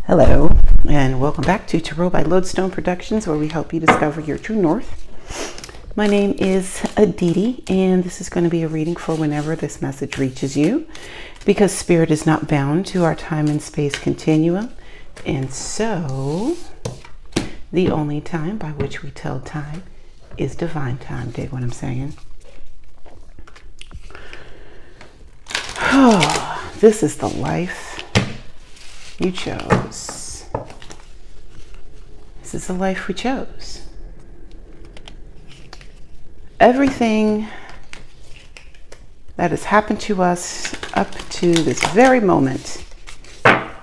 Hello, and welcome back to Tarot by Lodestone Productions, where we help you discover your true north. My name is Aditi, and this is going to be a reading for whenever this message reaches you, because Spirit is not bound to our time and space continuum, and so the only time by which we tell time is divine time. Dig what I'm saying? Oh, this is the life you chose. This is the life we chose. Everything that has happened to us up to this very moment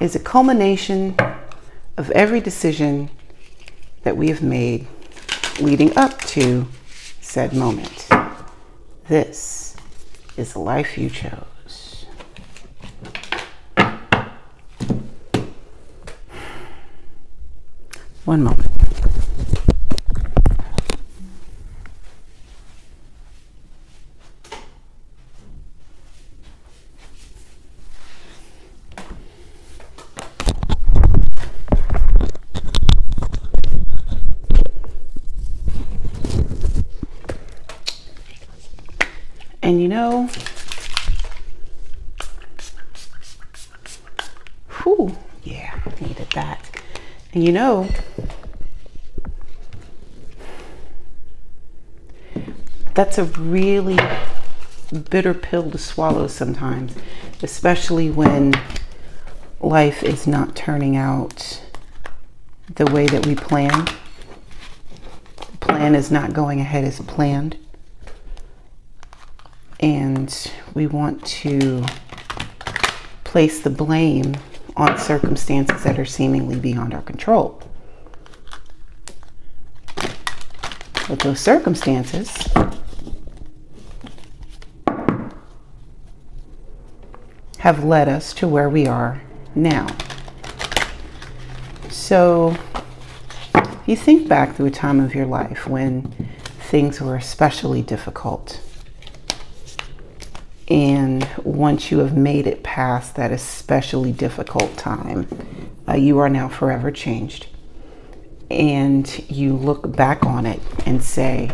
is a culmination of every decision that we have made leading up to said moment. This is the life you chose. One moment. And you know, whew, yeah, needed that. And you know, that's a really bitter pill to swallow sometimes, especially when life is not turning out the way that we planned. The plan is not going ahead as planned. And we want to place the blame on circumstances that are seemingly beyond our control. But those circumstances have led us to where we are now. So if you think back through a time of your life when things were especially difficult, and once you have made it past that especially difficult time, you are now forever changed. And you look back on it and say,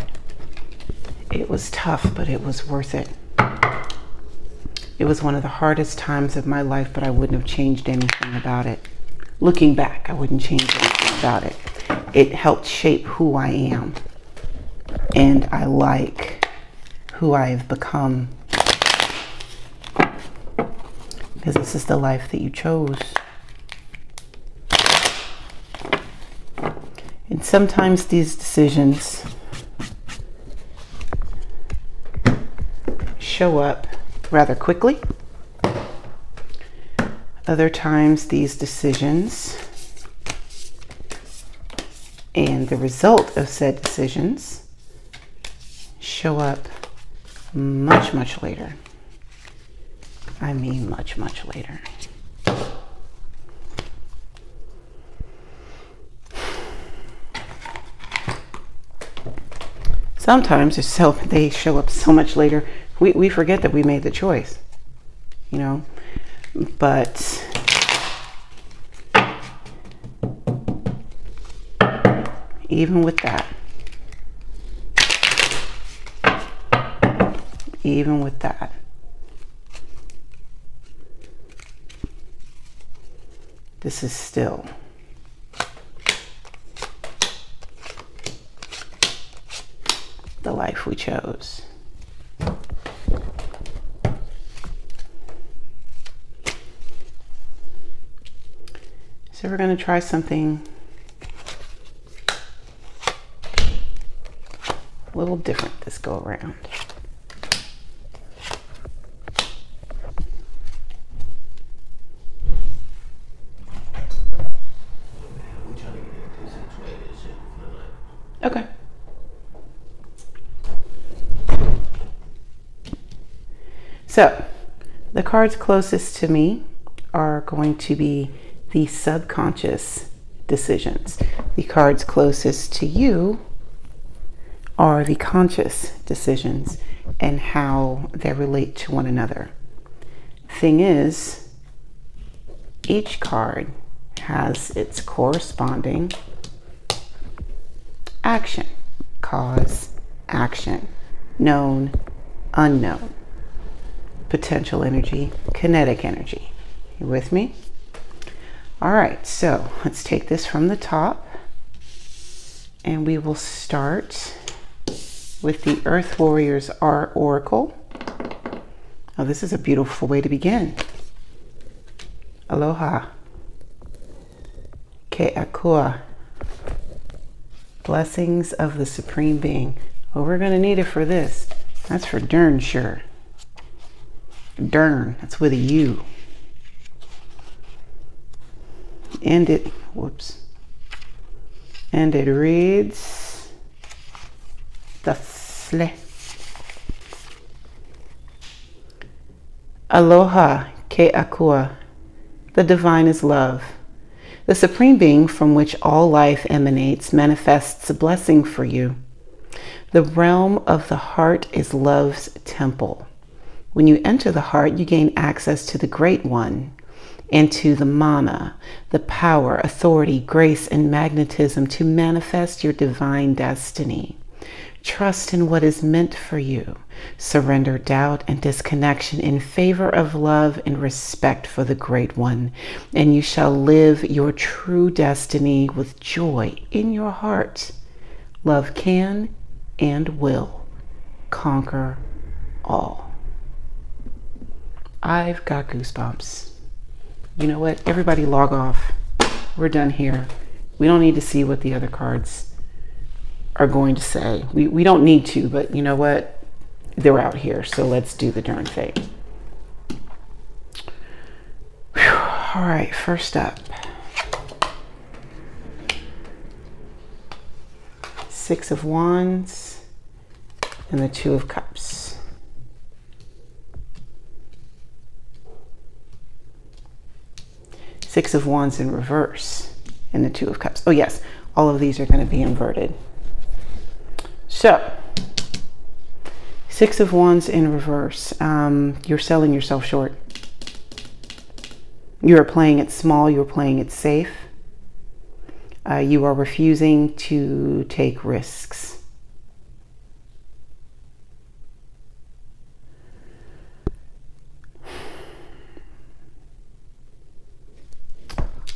it was tough, but it was worth it. It was one of the hardest times of my life, but I wouldn't have changed anything about it. Looking back, I wouldn't change anything about it. It helped shape who I am. And I like who I have become, because this is the life that you chose. And sometimes these decisions show up rather quickly. Other times these decisions and the result of said decisions show up much, much later. I mean much, much later. Sometimes they show up so much later, we forget that we made the choice, you know. But even with that, this is still the life we chose. So we're going to try something a little different this go around. Okay. So the cards closest to me are going to be the subconscious decisions. The cards closest to you are the conscious decisions and how they relate to one another. Thing is, each card has its corresponding action. Cause, action. Known, unknown. Potential energy, kinetic energy. You with me? All right, so let's take this from the top, and we will start with the Earth Warriors Oracle. Oh, this is a beautiful way to begin. Aloha. Ke'akua. Blessings of the Supreme Being. Oh, we're going to need it for this. That's for darn sure. Darn, that's with a U. And it, whoops. And it reads, Tasle. Aloha Ke'akua. The divine is love. The Supreme Being from which all life emanates manifests a blessing for you. The realm of the heart is love's temple. When you enter the heart, you gain access to the Great One and to the mana, the power, authority, grace, and magnetism to manifest your divine destiny. Trust in what is meant for you. Surrender doubt and disconnection in favor of love and respect for the Great One, and you shall live your true destiny with joy in your heart. Love can and will conquer all. I've got goosebumps. You know what? Everybody log off. We're done here. We don't need to see what the other cards are going to say. We don't need to, but you know what? They're out here, so let's do the darn thing. Whew. All right, first up. Six of Wands and the Two of Cups. Six of Wands in reverse and the Two of Cups. Oh yes, all of these are going to be inverted. So, Six of Wands in reverse. You're selling yourself short. You are playing it small. You are playing it safe. You are refusing to take risks.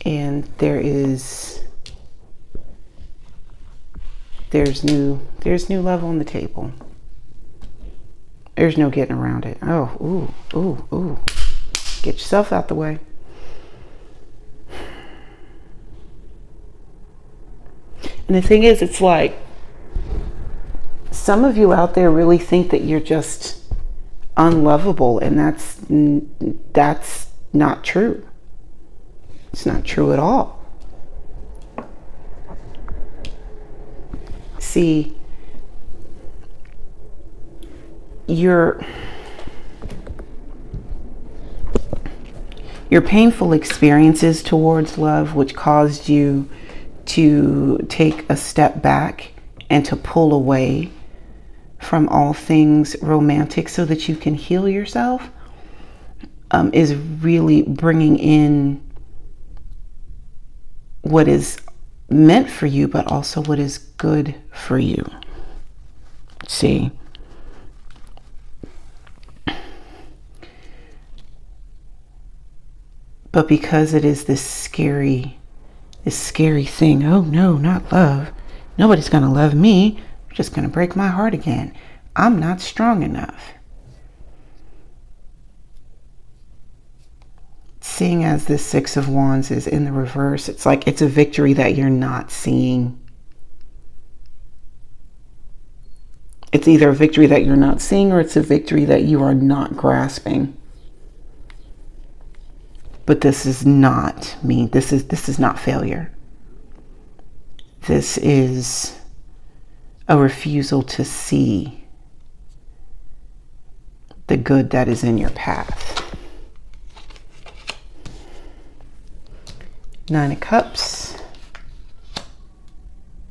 And there's new love on the table. There's no getting around it. Oh, ooh. Get yourself out the way. And the thing is, it's like some of you out there really think that you're just unlovable, and that's not true. It's not true at all. See, your painful experiences towards love, which caused you to take a step back and to pull away from all things romantic so that you can heal yourself, is really bringing in what is meant for you, but also what is good for you. See, but because it is this scary thing, oh no, not love. Nobody's gonna love me. They're just gonna break my heart again. I'm not strong enough. Seeing as this Six of Wands is in the reverse, it's like it's a victory that you're not seeing. It's either a victory that you're not seeing, or it's a victory that you are not grasping. But this is not me. This is not failure. This is a refusal to see the good that is in your path. Nine of Cups,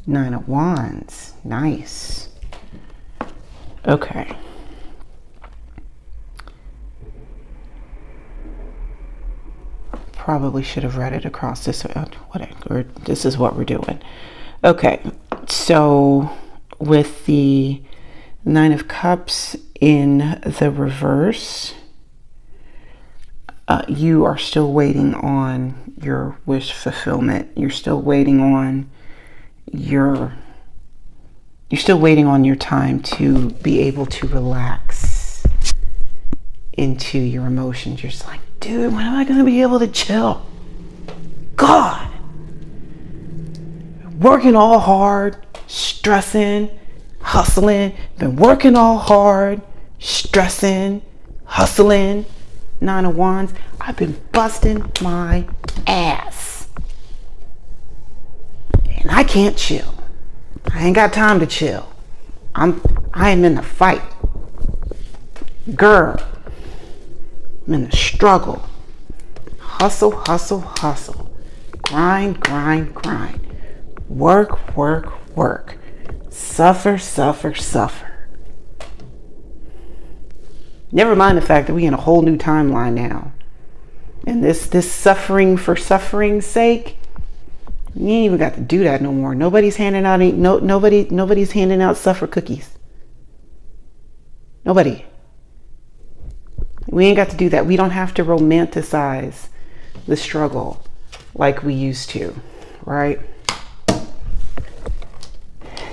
Nine of Wands. Nice. Okay. probably should have read it across this, or this is what we're doing. Okay, so with the Nine of Cups in the reverse, you are still waiting on your wish fulfillment. You're still waiting on your time to be able to relax into your emotions. You're just like, dude, when am I going to be able to chill? God, working all hard, stressing, hustling, been working all hard, stressing, hustling. Nine of Wands, I've been busting my ass. And I can't chill. I ain't got time to chill. I am in the fight. Girl, I'm in the struggle. Hustle, hustle, hustle. Grind, grind, grind. Work, work, work. Suffer, suffer, suffer. Never mind the fact that we're in a whole new timeline now. And this suffering for suffering's sake, you ain't even got to do that no more. Nobody's handing out nobody's handing out suffer cookies. Nobody. We ain't got to do that. We don't have to romanticize the struggle like we used to, right?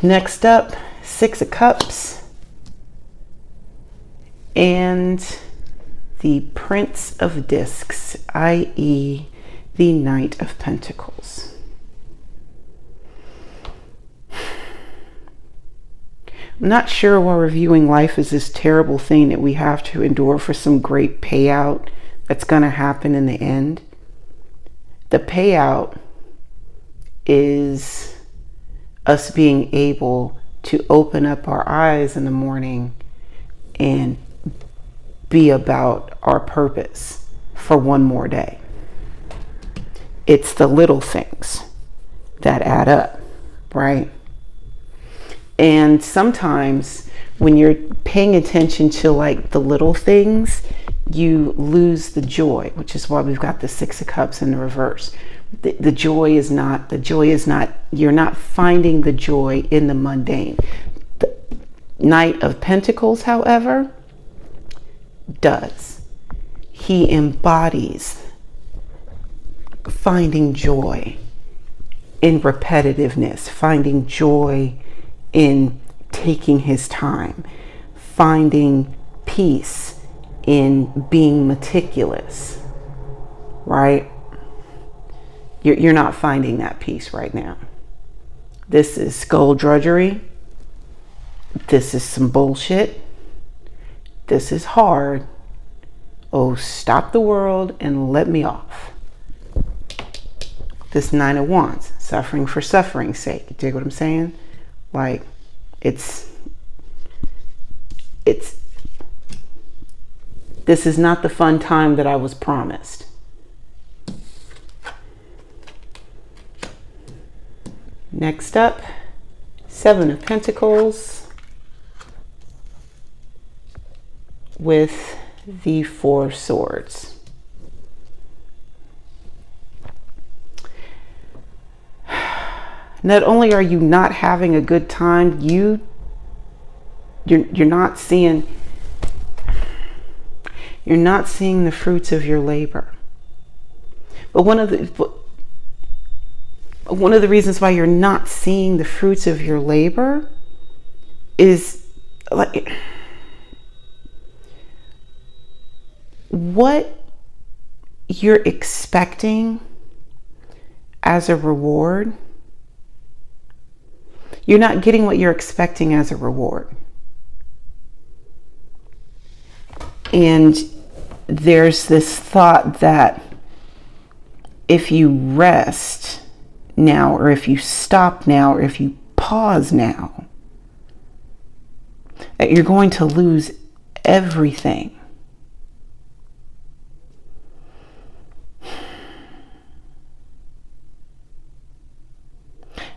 Next up, Six of Cups and the Prince of Discs, i.e. the Knight of Pentacles. I'm not sure why reviewing life is this terrible thing that we have to endure for some great payout that's going to happen in the end. The payout is us being able to open up our eyes in the morning and be about our purpose for one more day. It's the little things that add up, right? And sometimes when you're paying attention to like the little things, you lose the joy, which is why we've got the Six of Cups in the reverse. The joy is not, you're not finding the joy in the mundane. The Knight of Pentacles, however, does. He embodies finding joy in repetitiveness, finding joy in taking his time, finding peace in being meticulous, right? You're not finding that peace right now. This is skullduggery. This is some bullshit. This is hard. Oh, stop the world and let me off. This Nine of Wands, suffering for suffering's sake. You dig what I'm saying? Like, this is not the fun time that I was promised. Next up, Seven of Pentacles with the Four Swords. Not only are you not having a good time, you're not seeing the fruits of your labor. But one of the reasons why you're not seeing the fruits of your labor is like what you're expecting as a reward. You're not getting what you're expecting as a reward. And there's this thought that if you rest now, or if you stop now, or if you pause now, that you're going to lose everything.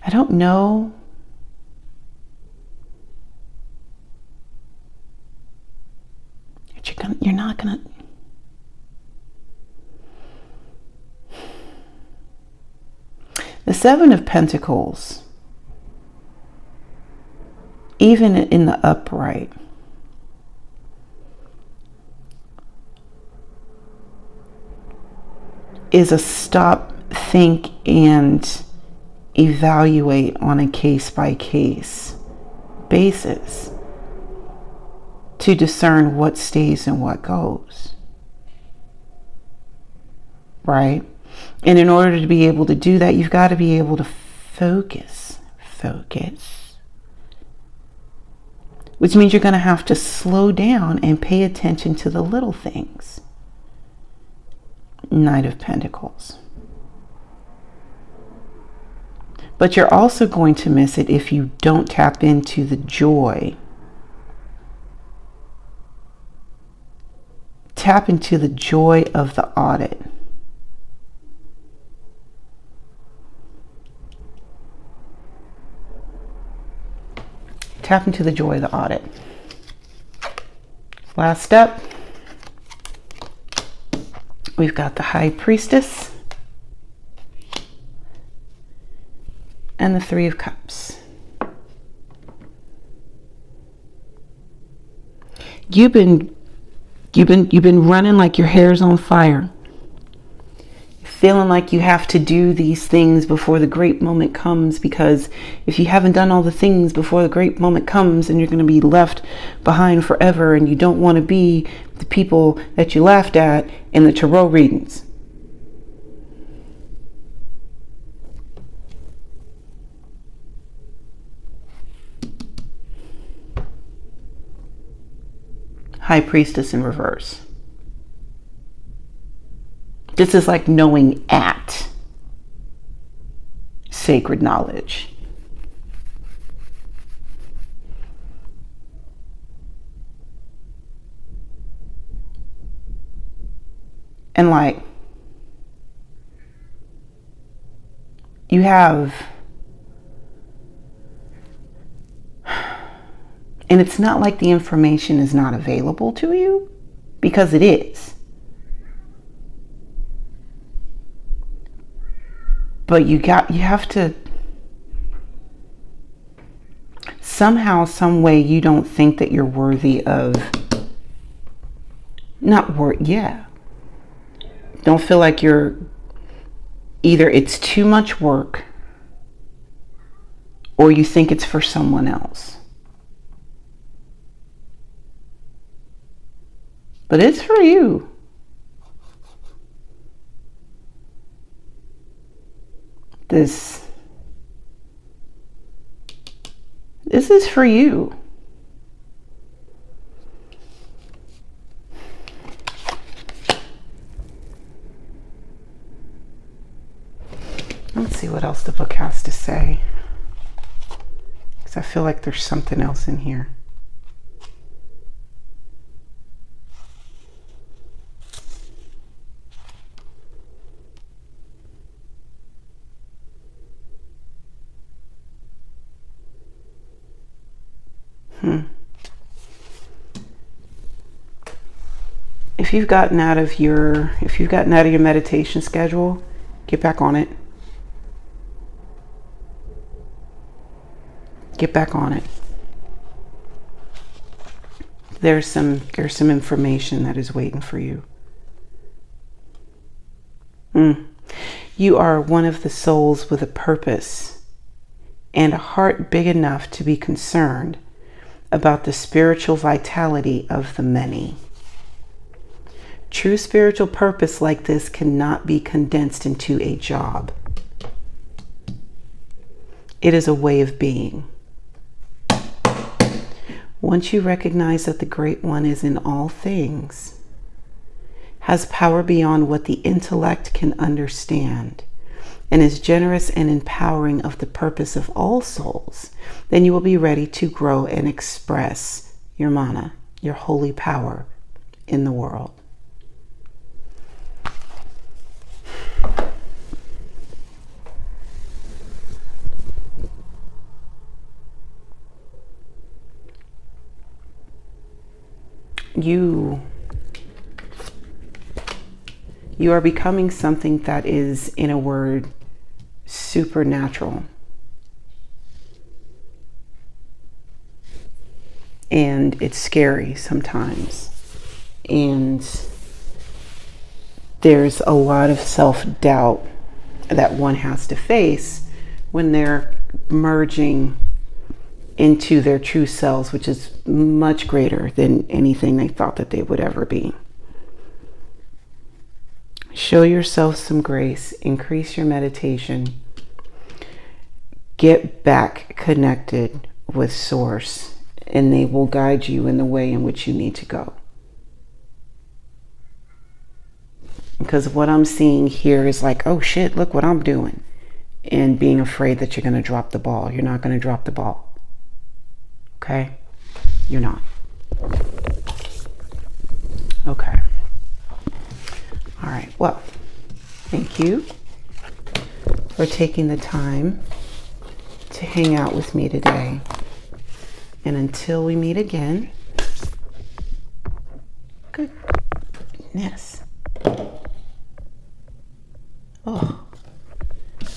I don't know. You're not gonna. The Seven of Pentacles, even in the upright, is a stop, think, and evaluate on a case-by-case basis to discern what stays and what goes. Right? And in order to be able to do that, you've got to be able to focus. Which means you're going to have to slow down and pay attention to the little things. Knight of Pentacles. But you're also going to miss it if you don't tap into the joy. Tap into the joy of the audit. Tap into the joy of the audit. Last step. We've got the High Priestess and the Three of Cups. You've been running like your hair's on fire. Feeling like you have to do these things before the great moment comes, because if you haven't done all the things before the great moment comes, then you're going to be left behind forever, and you don't want to be the people that you laughed at in the tarot readings. High Priestess in reverse. This is like knowing at sacred knowledge. And like, you have, and it's not like the information is not available to you, because it is. But you have to, somehow, some way, you don't think that you're worthy of, don't feel like you're, either it's too much work or you think it's for someone else. But it's for you. This is for you. Let's see what else the book has to say, because I feel like there's something else in here. If you've gotten out of your meditation schedule, get back on it. Get back on it. There's some information that is waiting for you. You are one of the souls with a purpose and a heart big enough to be concerned about the spiritual vitality of the many. True spiritual purpose like this cannot be condensed into a job. It is a way of being. Once you recognize that the Great One is in all things, has power beyond what the intellect can understand, and is generous and empowering of the purpose of all souls, then you will be ready to grow and express your mana, your holy power in the world. You are becoming something that is, in a word, supernatural. And it's scary sometimes. And there's a lot of self-doubt that one has to face when they're merging into their true selves, which is much greater than anything they thought that they would ever be. Show yourself some grace, increase your meditation, get back connected with Source, and they will guide you in the way in which you need to go. Because what I'm seeing here is like, oh shit, look what I'm doing. And being afraid that you're going to drop the ball. You're not going to drop the ball. Okay? You're not. Okay. All right. Well, thank you for taking the time to hang out with me today. And until we meet again, goodness. Oh.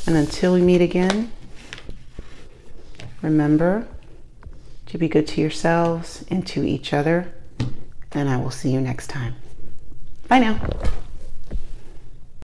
And until we meet again, remember to be good to yourselves and to each other. And I will see you next time. Bye now.